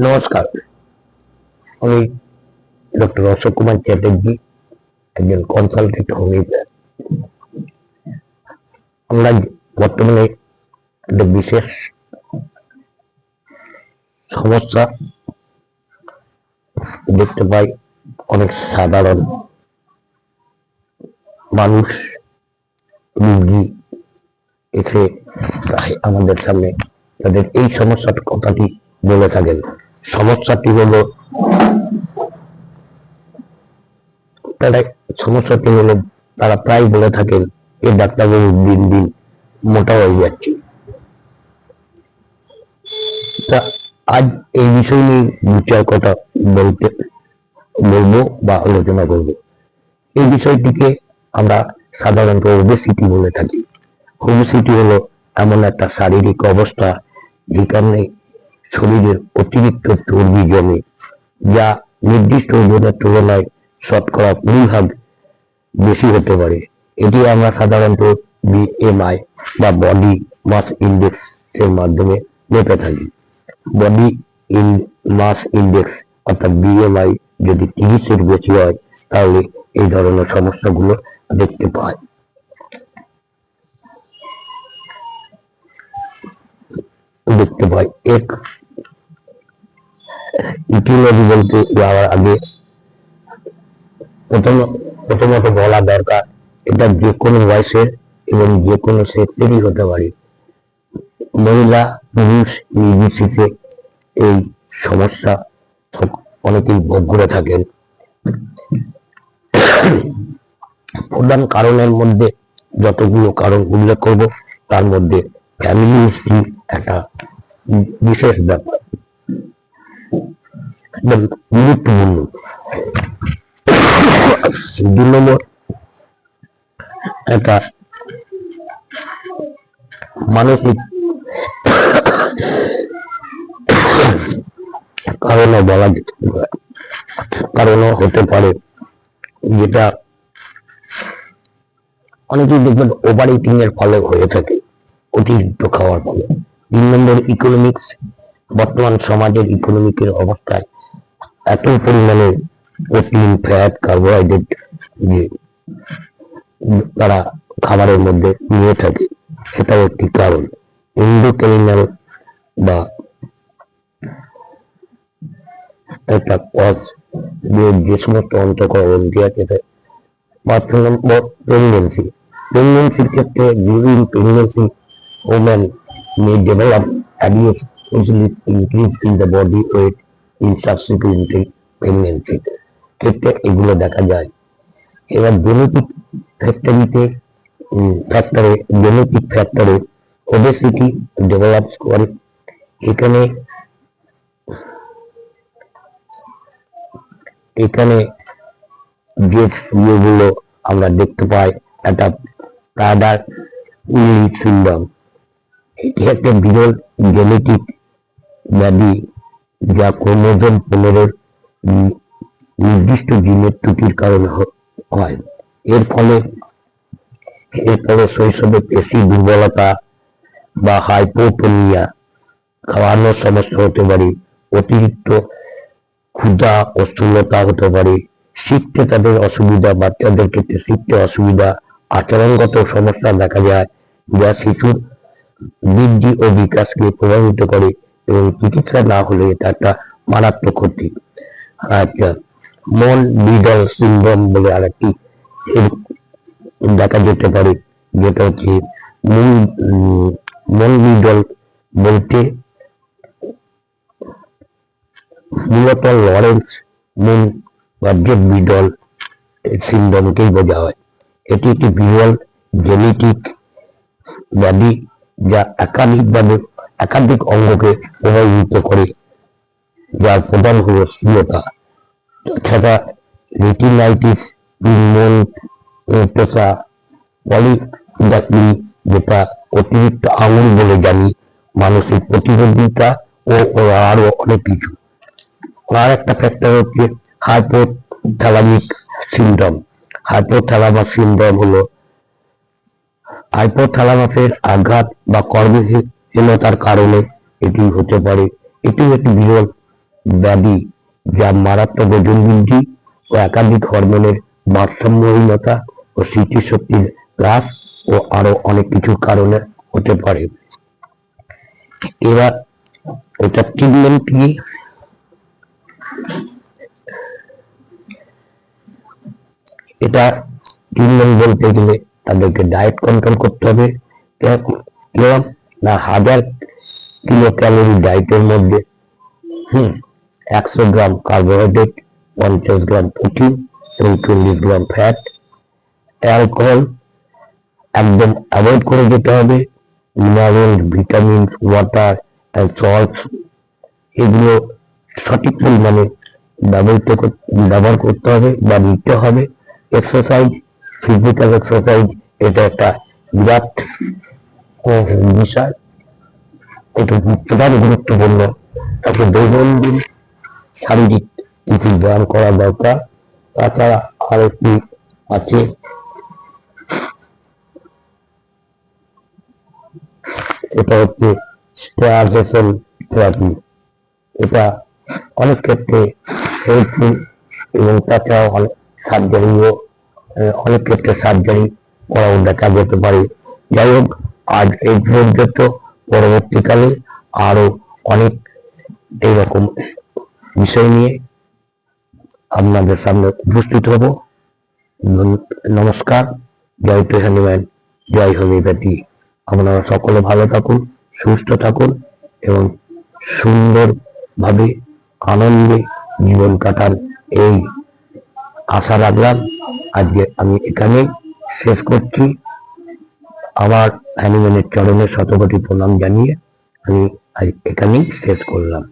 নমস্কার, আমি ডক্টর অশোক কুমার চ্যাটার্জি, একজন কনসালটেন্ট হোমিওপ্যাথ। আমরা বর্তমানে একটা বিশেষ সমস্যা দেখতে পাই। অনেক সাধারণ মানুষ, রুগী এসে প্রায় আমাদের সামনে তাদের এই সমস্যার কথাটি বলে থাকেন। সমস্যাটি হলো তারা প্রায় বলে থাকেন, এই ডাক্তারবাবু দিন দিন মোটা হয়ে যাচ্ছে। তা আজ এই বিষয় নিয়ে দু চার কথা বলবো বা আলোচনা করবো। এই বিষয়টিকে আমরা সাধারণত ওবেসিটি বলে থাকি। ওবেসিটি হলো এমন একটা শারীরিক অবস্থা যেখানে শরীরের অতিরিক্ত চর্বি জমে, যা নির্দিষ্ট ওজনের তুলনায় শতকরা 20% বেশি হতে পারে। এটি আমরা সাধারণত BMI বা বডি মাস ইন্ডেক্স এর মাধ্যমে মেপে থাকি। বডি মাস ইন্ডেক্স অর্থাৎ BMI যদি 30-এর বেশি হয়, তাহলে এই ধরনের সমস্যাগুলো দেখতে পাই। এক ইতিলজি বলতে যাওয়ার আগে প্রথমত বলা দরকার, এটা যে কোনো বয়সের এবং যে কোনো সেক্সেরই হতে পারে। মহিলা পুরুষ নির্বিশেষে এই সমস্যা অনেকেই ভোগ করে থাকেন। প্রধান কারণের মধ্যে যতগুলো কারণ উল্লেখ করব, তার মধ্যে ফ্যামিলি হিস্ট্রি একটা বিশেষ ব্যাপার, গুরুত্বপূর্ণ। 2 নম্বর, একটা মানসিক কারণও বলা যেতে পারে, কারণও হতে পারে, যেটা অনেকেই দেখবেন ওভার ইটিং এর ফলে হয়ে থাকে, অতিরিক্ত খাওয়ার ফলে। 3 নম্বর, ইকোনমিক্স। বর্তমান সমাজের ইকোনমিকের অবস্থায় এত পরিমাণে প্রোটিন, ফ্যাট, কার্বোহাইড্রেট যে তারা খাবারের মধ্যে নিয়ে থাকে, সেটাও একটি কারণ। এন্ডোক্রাইনাল বা একটা কজ, যে সমস্ত অন্তঃকরণ আছে। 5 নম্বর, প্রেগনেন্সি। প্রেগনেন্সির ক্ষেত্রে during pregnancy women may develop abuse, increase in the body weight in subsequent pregnancy ক্ষেত্রে এগুলো দেখা যায়। এবার জেনেটিক ফ্যাক্টরে ওবেসিটি ডেভেলপস করে। এখানে যে ইয়েগুলো আমরা দেখতে পাই, একটা প্রাডার-উইলি সিনড্রোম। এটি একটা বিরল জেনেটিক ব্যাধি, যা ক্রোমোজোম 15 নির্দিষ্ট জিনের ত্রুটির কারণে হয়। এর ফলে শৈশবে পেশি দুর্বলতা বা হাইপোটোনিয়া, খাওয়ানোর সমস্যা হতে পারে, অতিরিক্ত ক্ষুধা ও স্থূলতা হতে পারে, শিখতে তাদের অসুবিধা, বাচ্চাদের ক্ষেত্রে শিখতে অসুবিধা, আচরণগত সমস্যা দেখা যায়, যা শিশুর বৃদ্ধি ও বিকাশকে প্রভাবিত করে এবং চিকিৎসা না হলে এটা একটা মারাত্মক ক্ষতি। আচ্ছা, মন বিডল সিনড্রোম বলে আরেকটি দেখা যেতে পারে, যেটা হচ্ছে মন বিডল বলতে মূলত লরেন্স মুন বা জেফ বিডল সিনড্রোমকেই বোঝা হয়। এটি একটি বিরল জেনেটিক ব্যাধি, যা একাধিক অঙ্গকে প্রভাবিত করে, যার প্রধান হল স্থূলতা। তাছাড়া রেটিনাইটিস পিগমেন্টোসা, পলিডাক্টিলি, যেটা অতিরিক্ত আঙুল বলে জানি, মানসিক প্রতিবন্ধিতা ও আরো অনেক কিছু। আর একটা ফ্যাক্টর হচ্ছে হাইপোথ্যালামিক সিনড্রোম। হাইপোথ্যালামাস সিনড্রোম হলো হাইপোথ্যালামাসের আঘাত বা কর্মহীনতার কারণে এটি হতে পারে। এটিও একটি বিরল ব্যাধি যা মারাত্মক ওজন বৃদ্ধি ও একাধিক হরমোনের ভারসাম্যহীনতা ও স্মৃতিশক্তির হ্রাস ও আরো অনেক কিছুর কারণে হতে পারে। এবার এটা ট্রিটমেন্ট কি? এটা ট্রিটমেন্ট বলতে গেলে তাদেরকে ডায়েট কন্ট্রোল করতে হবে। কেমন না, 1000 কিলো ক্যালোরি ডায়েটের মধ্যে 100 গ্রাম কার্বোহাইড্রেট, 50 গ্রাম প্রোটিন এবং 20 গ্রাম ফ্যাট। অ্যালকোহল একদম অ্যাভয়েড করে যেতে হবে। Mineral, vitamin, water and salts এগুলো সঠিক পরিমাণে ব্যবহার করতে হবে বা নিতে হবে। এক্সারসাইজ, ফিজিক্যাল এক্সারসাইজ এটা একটা বিরাট বিষয়, এটা প্রধান গুরুত্বপূর্ণ। তাকে দৈনন্দিন শারীরিক কিছু ব্যায়াম করা দরকার। তাছাড়া আর একটি আছে, এটা হচ্ছে স্টারভেশন থেরাপি। এটা অনেক ক্ষেত্রে হেল্পফুল এবং তাছাড়াও অনেক ক্ষেত্রে সার্জারি করাও দেখা যেতে পারে। যাই হোক, আজ এই পর্যন্ত। পরবর্তীকালে আরো অনেক এইরকম বিষয় নিয়ে আপনাদের সামনে উপস্থিত হব। নমস্কার। জয় টু হ্যানুম্যান, জয় হোমিওপ্যাথি। আপনারা সকলে ভালো থাকুন, সুস্থ থাকুন এবং সুন্দরভাবে আনন্দে জীবন কাটান, এই আশা রাখলাম। আজকে আমি এখানেই শেষ করছি। আমার হ্যানুম্যানের চরণে শতকোটি প্রণাম জানিয়ে আমি আজ এখানেই শেষ করলাম।